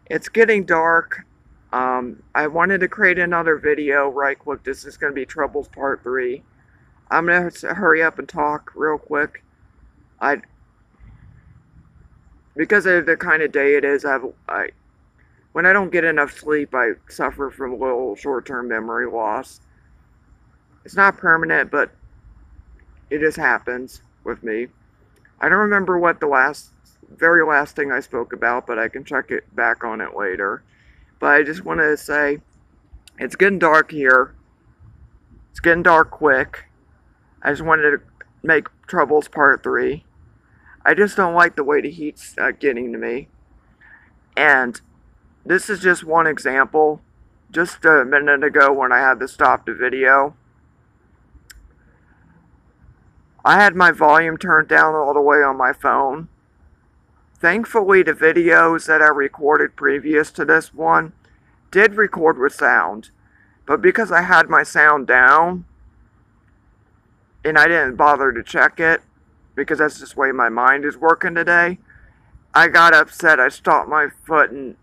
It's getting dark. I wanted to create another video right quick. This is going to be Troubles Part 3. I'm going to hurry up and talk real quick. I Because of the kind of day it is, when I don't get enough sleep, I suffer from a little short-term memory loss. It's not permanent, but it just happens with me. I don't remember what the very last thing I spoke about, but I can check it back on it later. But I just wanted to say, it's getting dark here. It's getting dark quick. I just wanted to make Troubles Part 3. I just don't like the way the heat's getting to me. And this is just one example. Just a minute ago when I had to stop the video, I had my volume turned down all the way on my phone. Thankfully, the videos that I recorded previous to this one did record with sound. But because I had my sound down, and I didn't bother to check it, because that's just the way my mind is working today, I got upset. I stomped my foot and,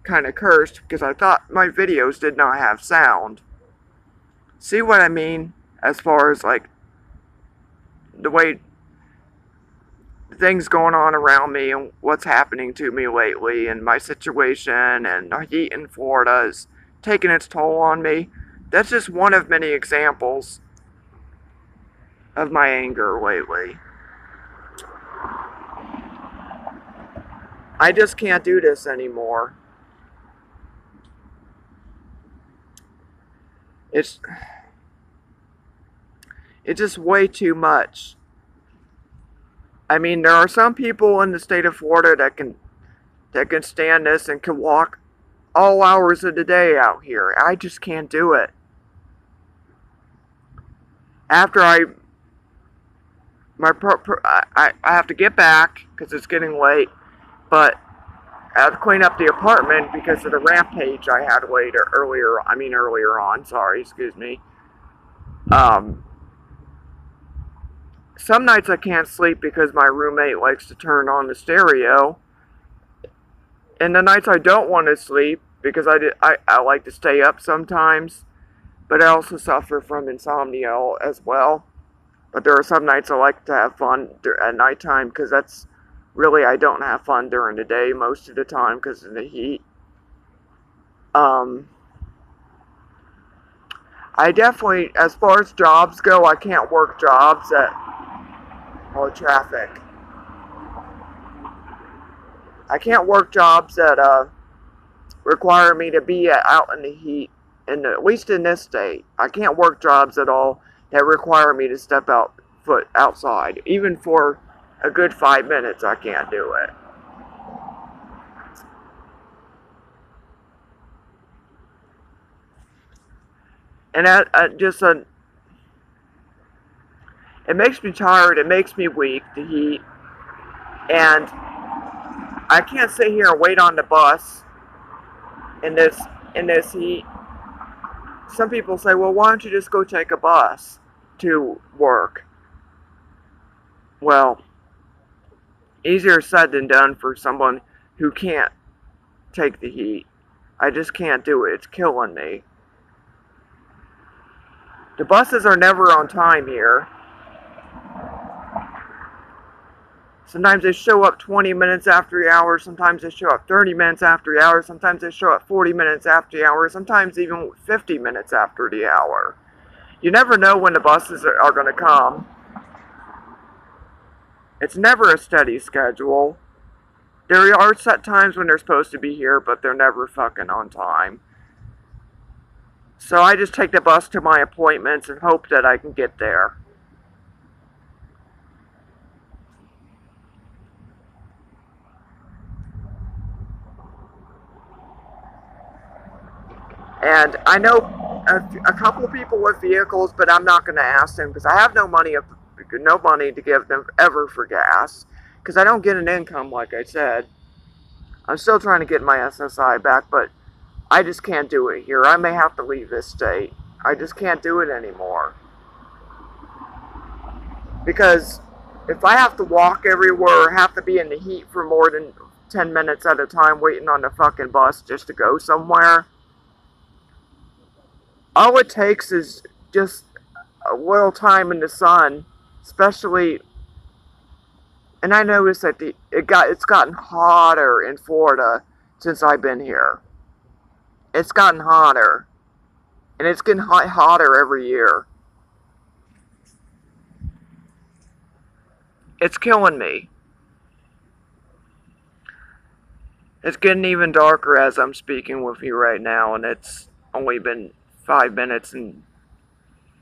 kind of cursed because I thought my videos did not have sound. See what I mean? As far as, like, the way things going on around me and what's happening to me lately and my situation and the heat in Florida is taking its toll on me. That's just one of many examples of my anger lately. I just can't do this anymore. It's just way too much. I mean, there are some people in the state of Florida that can stand this and can walk all hours of the day out here. I just can't do it. After I have to get back because it's getting late, but I have to clean up the apartment because of the rampage I had earlier on. Sorry, excuse me. Some nights I can't sleep because my roommate likes to turn on the stereo. And the nights I don't want to sleep, because I like to stay up sometimes, but I also suffer from insomnia as well. But there are some nights I like to have fun at nighttime, because I don't have fun during the day most of the time because of the heat. I definitely, as far as jobs go, I can't work jobs or traffic. I can't work jobs that require me to be out in the heat, at least in this state. I can't work jobs at all that require me to step foot outside. Even for a good 5 minutes, I can't do it. And it makes me tired, it makes me weak, the heat. And I can't sit here and wait on the bus in this heat. Some people say, well, why don't you just go take a bus to work? Well, easier said than done for someone who can't take the heat. I just can't do it. It's killing me. The buses are never on time here. Sometimes they show up 20 minutes after the hour. Sometimes they show up 30 minutes after the hour. Sometimes they show up 40 minutes after the hour. Sometimes even 50 minutes after the hour. You never know when the buses are going to come. It's never a steady schedule. There are set times when they're supposed to be here, but they're never fucking on time. So I just take the bus to my appointments and hope that I can get there. And I know a couple of people with vehicles, but I'm not going to ask them because I have no money to give them ever for gas, because I don't get an income, like I said. I'm still trying to get my SSI back, but I just can't do it here. I may have to leave this state. I just can't do it anymore. Because if I have to walk everywhere or have to be in the heat for more than 10 minutes at a time waiting on the fucking bus just to go somewhere. All it takes is just a little time in the sun, especially. And I noticed that it's gotten hotter in Florida since I've been here. It's gotten hotter, and it's getting hotter every year. It's killing me. It's getting even darker as I'm speaking with you right now, and it's only been 5 minutes and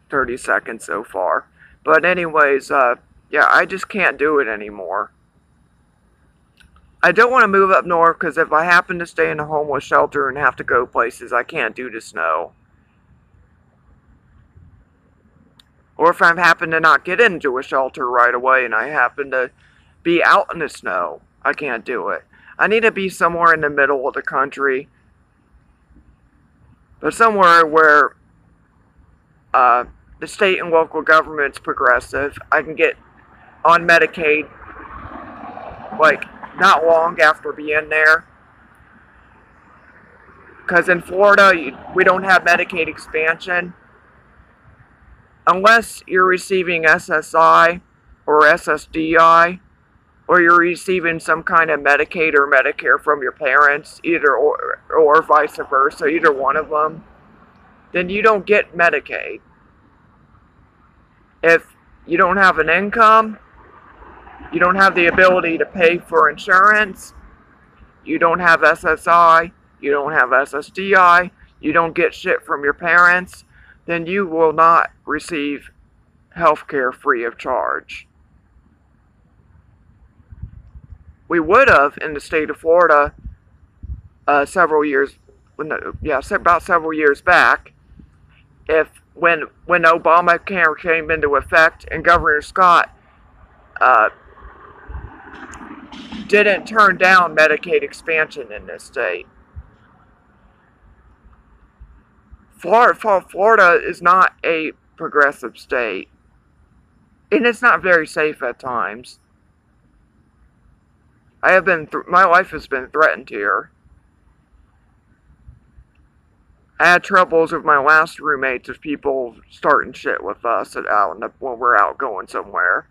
30 seconds so far. But anyways, yeah, I just can't do it anymore. I don't want to move up north because if I happen to stay in a homeless shelter and have to go places I can't do to snow, or if I happen to not get into a shelter right away and I happen to be out in the snow, I can't do it. I need to be somewhere in the middle of the country, but somewhere where the state and local government's progressive. I can get on Medicaid like not long after being there. Because in Florida, we don't have Medicaid expansion. Unless you're receiving SSI or SSDI, or you're receiving some kind of Medicaid or Medicare from your parents, either or vice versa, either one of them, then you don't get Medicaid. If you don't have an income, you don't have the ability to pay for insurance, you don't have SSI, you don't have SSDI, you don't get shit from your parents, then you will not receive health care free of charge. We would have in the state of Florida about several years back, if when Obamacare came into effect and Governor Scott didn't turn down Medicaid expansion in this state. Florida is not a progressive state, and it's not very safe at times. My life has been threatened here. I had troubles with my last roommates of people starting shit with us when we're out going somewhere.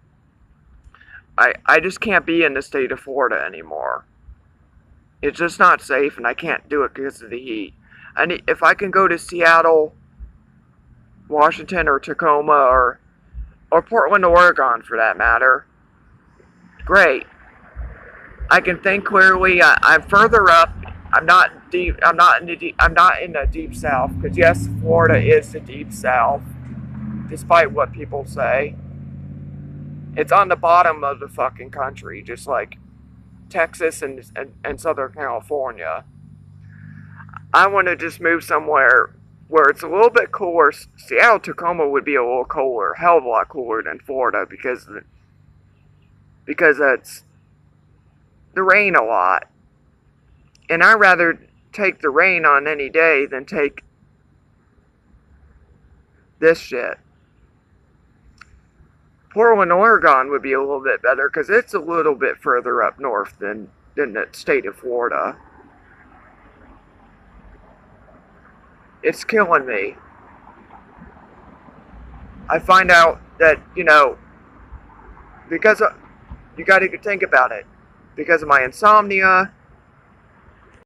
I just can't be in the state of Florida anymore. It's just not safe, and I can't do it because of the heat. If I can go to Seattle, Washington, or Tacoma, or Portland, Oregon, for that matter, great. I can think clearly. I'm further up. I'm not deep. I'm not in the deep south. Because yes, Florida is the deep south, despite what people say. It's on the bottom of the fucking country, just like Texas and Southern California. I want to just move somewhere where it's a little bit cooler. Seattle, Tacoma would be a little cooler, hell of a lot cooler than Florida because it's the rain a lot. And I'd rather take the rain on any day than take this shit. Portland, Oregon would be a little bit better because it's a little bit further up north than the state of Florida. It's killing me. I find out that, because you got to think about it. Because of my insomnia,